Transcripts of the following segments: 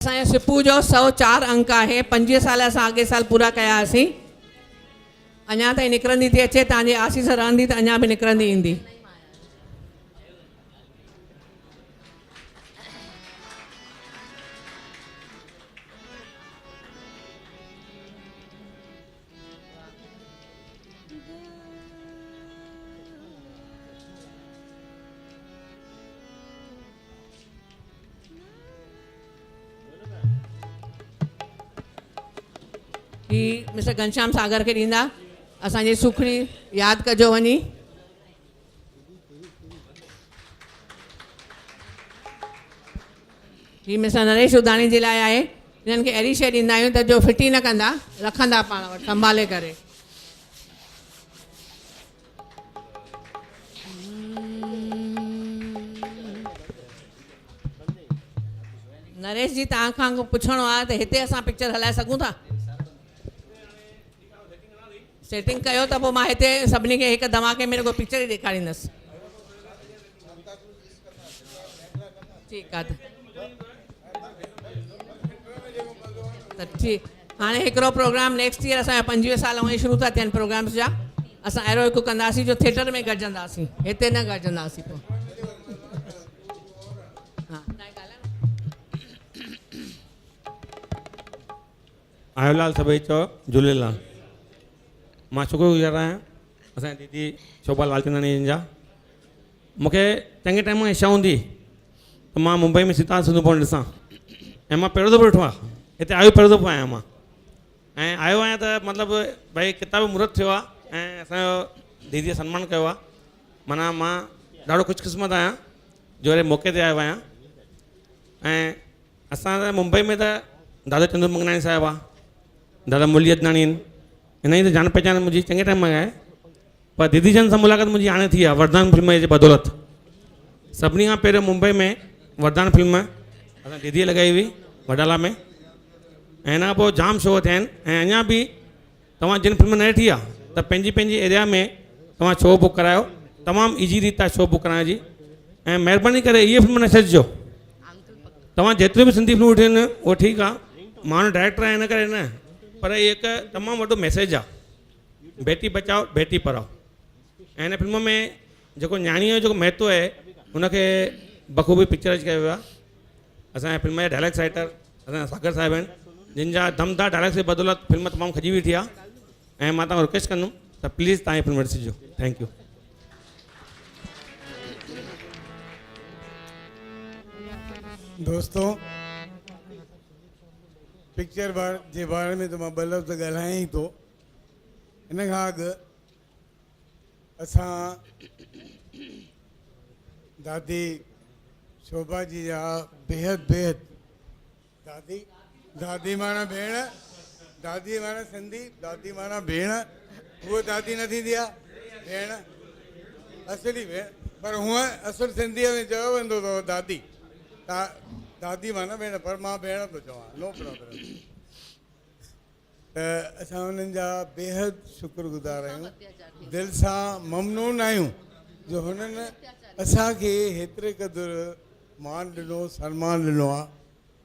असांजे सुबुह जो 104 अंक आहे। 25 साल असां अॻे साल पूरा कया हुआसीं। अञा ताईं निकिरंदी थी अचे, तव्हांजी आसीस रहंदी त अञा बि निकिरंदी ईंदी। ही मिस्टर घनश्याम सागर खे ॾींदा। असांजी सुखड़ी यादि कजो वञी। ही मिस्टर नरेश उदानी जे लाइ आहे। हिननि खे अहिड़ी शइ ॾींदा आहियूं त जो फिटी न कंदा, रखंदा पाण वटि संभाले करे। नरेश जी, तव्हां खां पुछणो आहे त हिते असां पिक्चर हलाए सघूं था? सेटिंग कयो त पोइ मां हिते सभिनी खे हिकु धमाके में को पिक्चर ई ॾेखारींदसि। ठीकु आहे त ठीकु। हाणे हिकिड़ो प्रोग्राम नेक्स्ट ईयर असांजा 25 साल उहे शुरू था थियनि प्रोग्राम्स जा। असां अहिड़ो हिकु कंदासीं जो थिएटर में गॾिजंदासीं, हिते न गॾिजंदासीं। पोइ हा आयोलाल सभई चओ झूलेलाल। मां शुक्रगुज़ार आहियां असांजी दीदी शोभा लालचंदानी जा। मूंखे चङे टाइम खां इच्छा हूंदी त मां मुंबई में सितार सिंधू भवन ॾिसां, ऐं मां पहिरियों दफ़ो ॾिठो आहे। हिते आयो पहिरियों दफ़ो आहियां मां, ऐं आयो आहियां त मतिलबु भई किताब मुहूर्त थियो आहे ऐं असांजो दीदीअ सन्मान कयो आहे। माना मां ॾाढो ख़ुशकिस्मत आहियां जो अहिड़े मौक़े ते आयो आहियां। ऐं असां त मुंबई में त दादा चंदू मंगनानी साहिबु आहे, दादा मुरली अदनानी आहिनि, हिन जी त जान पहचान मुंहिंजी चङे टाइम में आहे। पर दीदी जन सां मुलाक़ात मुंहिंजी हाणे थी आहे वरदान फिल्म जे बदौलत। सभिनी खां पहिरियों मुंबई में वरदान फिल्म असां दीदीअ लॻाई हुई वडाला में, ऐं हिन खां पोइ जाम शो थिया आहिनि। ऐं अञा बि तव्हां जिन फिल्म न ॾिठी आहे त पंहिंजी पंहिंजी एरिया में तव्हां शो बुक करायो। तमामु ईज़ी रीति आहे शो बुक कराइण जी। ऐं महिरबानी करे इहे फिल्म न छॾिजो। तव्हां जेतिरियूं बि सिंधी फिल्मूं ॾिठियूं आहिनि उहो ठीकु आहे, माण्हू डायरेक्टर आहे हिन करे न, पर इहे हिकु तमामु वॾो मैसेज आहे, बेटी बचाओ बेटी पढ़ाओ। ऐं हिन फिल्म में जेको न्याणीअ जो जेको महत्व आहे उनखे बख़ूबी पिक्चराइज़ कयो वियो आहे। असांजे फिल्म जा डायलॉग्स राइटर असांजा सागर साहिब आहिनि, जिन जा दमदार डायलॉग्स जे बदौलत फिल्म तमामु खजी वेठी आहे। ऐं मां तव्हां रिक्वेस्ट कंदुमि त प्लीज़ तव्हां इहा फिल्म ॾिसिजो। Thank U. दोस्तों, पिक्चर जे बारे में तो मां ॿ लफ़्ज़ ॻाल्हायां ई थो। हिन खां अॻु असां दादी शोभा जी जा बेहद दादी माना भेण, दादी माना सिंधी, दादी माना भेण। उहा दादी न थींदी आहे भेण, असली भेण, पर हूअं असुल सिंधीअ में चयो वेंदो अथव दादी। दादी माना भेण, पर मां भेण थो चवां, नो प्रॉब्लम। त असां हुननि जा बेहद शुक्रगुज़ार आहियूं, दिलि सां ममनून आहियूं जो हुननि असांखे हेतिरे क़दुरु मान ॾिनो, सन्मान ॾिनो आहे।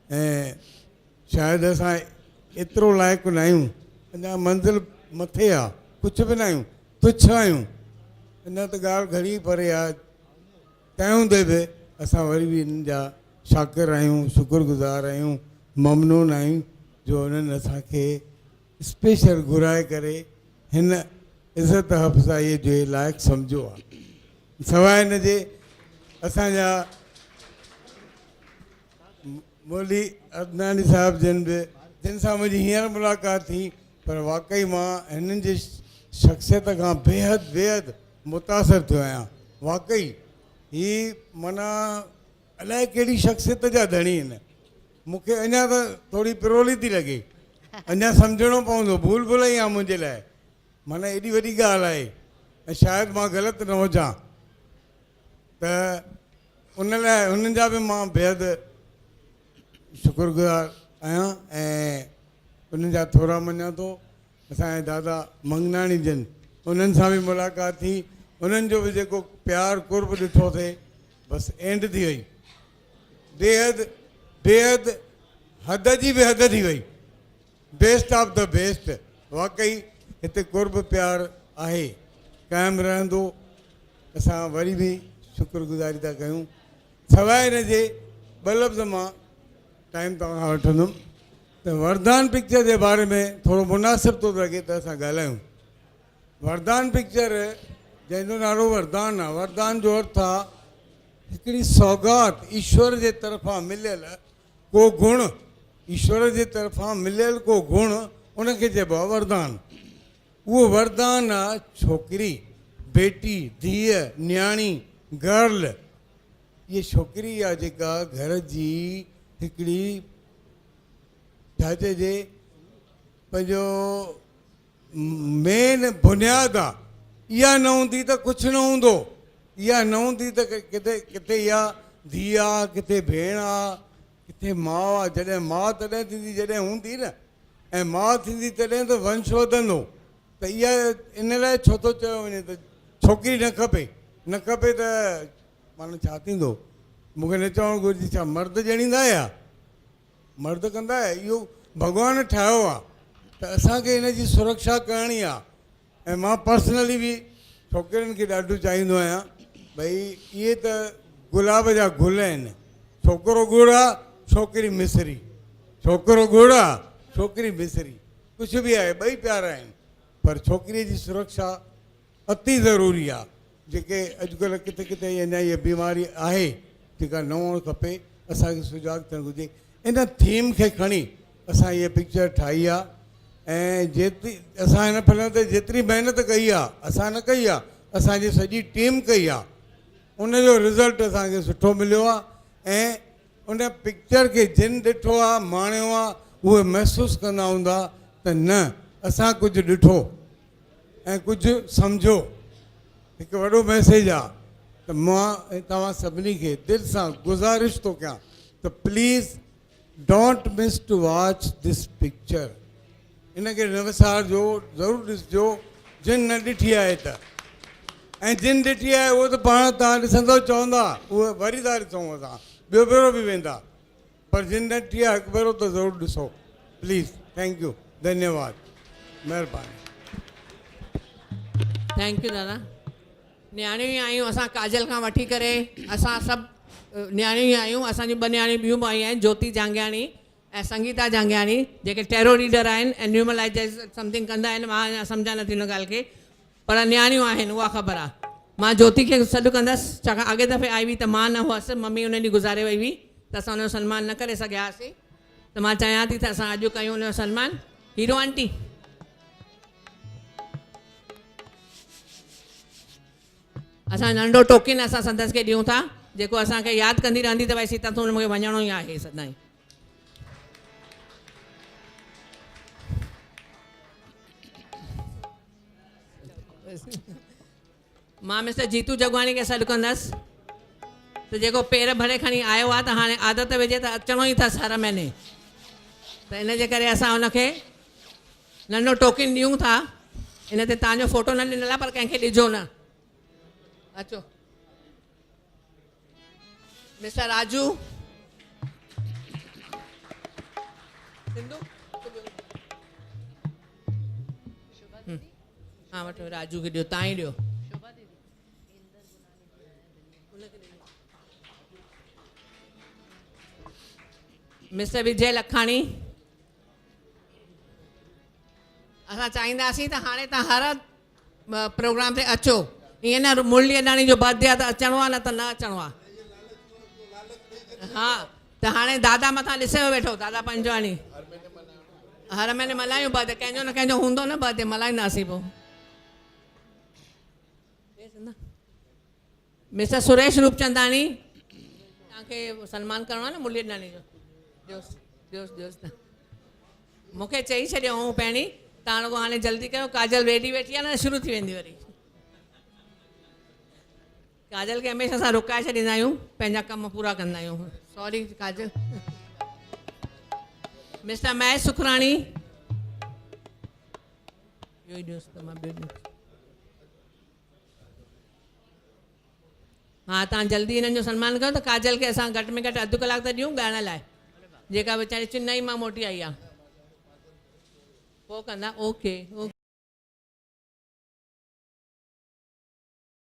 ऐं शायदि असां एतिरो लाइक़ु न आहियूं, अञा मंज़िल मथे आहे, कुझु बि न आहियूं, तुच्छ आहियूं। अञा त ॻाल्हि घणी परे आहे, तंहिं हूंदे बि असां वरी बि हिननि जा शाकिर आहियूं, शुक्रगुज़ार आहियूं, ममनून आहियूं जो हुननि असांखे स्पेशल घुराए करे हिन इज़त अफ़ज़ाईअ जे लाइक़ु सम्झो आहे। सवाइ हिन जे असांजा मुरली अदनानी साहिब जिन सां मुंहिंजी हींअर मुलाक़ात थी, पर वाक़ई मां हिननि जी शख़्सियत खां बेहद मुतासिर थियो आहियां। वाक़ई ही माना अलाए कहिड़ी शख़्सियत जा धणी आहिनि। मूंखे अञा त थोरी पिरोली थी लॻे, अञा सम्झणो पवंदो, भूल भुलई आहे मुंहिंजे लाइ, माना एॾी वॾी ॻाल्हि आहे। ऐं शायदि मां ग़लति न हुजां, त उन लाइ उन्हनि जा बि मां बेहद शुक्रगुज़ार आहियां। ऐं उन्हनि जा थोरा मञा थो। असांजे दादा मंगनानी जन, उन्हनि सां बि मुलाक़ात थी, उन्हनि जो बि जेको प्यारु कुर्ब ॾिठोसीं, बसि एंड थी वई। बेहद हद जी बि हद थी वई, बेस्ट ऑफ द बेस्ट। वाकई हिते कुर्ब प्यार आहे, क़ाइमु रहंदो। असां वरी बि शुक्रगुज़ारी था कयूं। सवाइ हिन जे ॿ लफ़्ज़ मां टाइम तव्हां खां वठंदुमि त वरदान पिक्चर जे बारे में थोरो मुनासिबु थो लॻे त असां ॻाल्हायूं। वरदान पिक्चर जंहिंजो नालो वरदान आहे, वरदान जो अर्थ आहे हिकिड़ी सौगात, ईश्वर जे तरफ़ां मिलियल को गुण, ईश्वर जे तरफ़ां मिलियल को गुण, उनखे चइबो आहे वरदान। उहो वरदान आहे छोकिरी, बेटी, धीअ, न्याणी, गर्ल। इहा छोकिरी आहे जेका घर जी हिकिड़ी छा चइजे पंहिंजो मेन बुनियादु आहे। इहा न हूंदी त कुझु न हूंदो। इहा न हूंदी त किथे किथे इहा धीउ आहे, किथे भेण आहे, किथे माउ आहे। जॾहिं माउ तॾहिं थींदी जॾहिं हूंदी न, ऐं माउ थींदी तॾहिं त वंश वधंदो। त इहा इन लाइ छो थो चयो वञे त छोकिरी न खपे, न खपे त माना छा थींदो? मूंखे न चवणु घुरिजे छा मर्द ॼणींदा या मर्द कंदा आहे? इहो भॻवानु ठाहियो आहे त असांखे हिन जी सुरक्षा करणी आहे। ऐं मां पर्सनली बि छोकिरियुनि खे ॾाढो चाहींदो आहियां भई इहे त गुलाब जा गुल आहिनि। छोकिरो गुड़ आहे, छोकिरी मिसरी, छोकिरो गुड़ आहे, छोकिरी मिसरी, कुझु बि आहे, ॿई प्यारा आहिनि। पर छोकिरीअ जी सुरक्षा अति ज़रूरी आहे। जेके अॼुकल्ह किथे किथे अञा इहा बीमारी आहे जेका न हुअणु खपे, असांखे सुजाॻ थियणु घुरिजे। इन थीम खे खणी असां इहा पिक्चर ठाही आहे। ऐं जेतिरी असां हिन फिल्म ते जेतिरी महिनत कई आहे, असां न कई आहे, असांजी सॼी टीम कई आहे। उनजो रिज़ल्ट असांखे सुठो मिलियो आहे। ऐं उन पिक्चर खे जिन ॾिठो आहे, माणियो आहे, उहे महसूसु कंदा हूंदा त न असां कुझु ॾिठो ऐं कुझु सम्झो। हिकु वॾो मैसेज आहे त मां तव्हां सभिनी खे दिलि सां गुज़ारिश थो कयां त please don't miss to watch this picture. इनखे न विसारजो, ज़रूरु ॾिसिजो जिन न ॾिठी आहे त। ऐं जिन ॾिठी आहे उहो त पाण तव्हां ॾिसंदो चवंदा उहे वरी था ॾिसूं, असां ॿियो भेरो बि वेंदा। पर जिन न ॾिठी आहे हिकु भेरो त ज़रूरु ॾिसो प्लीज़। थैंक यू, धन्यवाद, महिरबानी। थैंक यू दादा। न्याणियूं ई आहियूं असां, काजल खां वठी करे असां सभु न्याणियूं ई आहियूं। असांजी ॿ न्याणियूं ॿियूं बि आयूं आहिनि, ज्योति जांगियाणी ऐं संगीता जांगियाणी, जेके टेरो रीडर आहिनि ऐं न्यूमलाइज समथिंग कंदा आहिनि। मां अञा सम्झा नथी हुन ॻाल्हि खे, पर न्याणियूं आहिनि उहा ख़बर आहे। मां ज्योति खे सॾु कंदसि, छाकाणि अॻे दफ़े आई हुई त मां न हुअसि, मम्मी उन ॾींहुं गुज़ारे वई हुई त असां हुनजो सन्मान न करे सघियासीं। त मां चाहियां थी त असां अॼु कयूं हुनजो सन्मान। हीरो आंटी असां नंढो टोकिन असां संदसि खे ॾियूं था, जेको असांखे यादि कंदी रहंदी त भई सीता तूं मूंखे वञिणो ई आहे सदाईं। मां मिस्टर जीतू जगवानी खे सॾु कंदसि त जेको पेर भरे खणी आयो आहे त हाणे आदत विझे त अचिणो ई अथसि हर महीने। त इन जे करे असां हुनखे नंढो टोकिन ॾियूं था। इन ते तव्हांजो फ़ोटो न ॾिनल आहे, पर कंहिंखे ॾिजो न। अचो मिस्टर राजू, सिंधु हाँ वठो, राजू खे ॾियो, तव्हां ई ॾियो। मिस्टर विजय लखाणी, असां चाहींदासीं त हाणे तव्हां हर प्रोग्राम ते अचो। ईअं न मुरली अडाणी जो बर्थडे आहे त अचिणो आहे, न त न अचिणो आहे। हा त हाणे दादा मथां ॾिसे वेठो, दादा पंजवाणी हर महीने मल्हायूं बर्थडे, कंहिंजो न कंहिंजो हूंदो न बर्थडे, मल्हाईंदासीं पोइ। मिस्टर सुरेश रूपचंदानी, तव्हांखे सन्मान करिणो आहे न मुरली अडाणी जो, ॾियोसि त। मूंखे चई छॾियो हुओ पहिरीं, तव्हां रुगो हाणे जल्दी कयो, काजल वेठी वेठी आहे न, शुरू थी वेंदी वरी। काजल खे हमेशह असां रुकाए छॾींदा आहियूं, पंहिंजा कम पूरा कंदा आहियूं। सॉरी काजल। मिस्टर महेश सुखराणी, इहो ई ॾियोसि त मां ॿियो ॾियोसि। हा तव्हां जल्दी हिननि जो सन्मान कयो त काजल खे असां घटि में घटि अधु कलाक त ॾियूं ॻाइण लाइ। जेका वीचारी चेन्नई मां मोटी आई आहे पोइ कंदा ओके ओके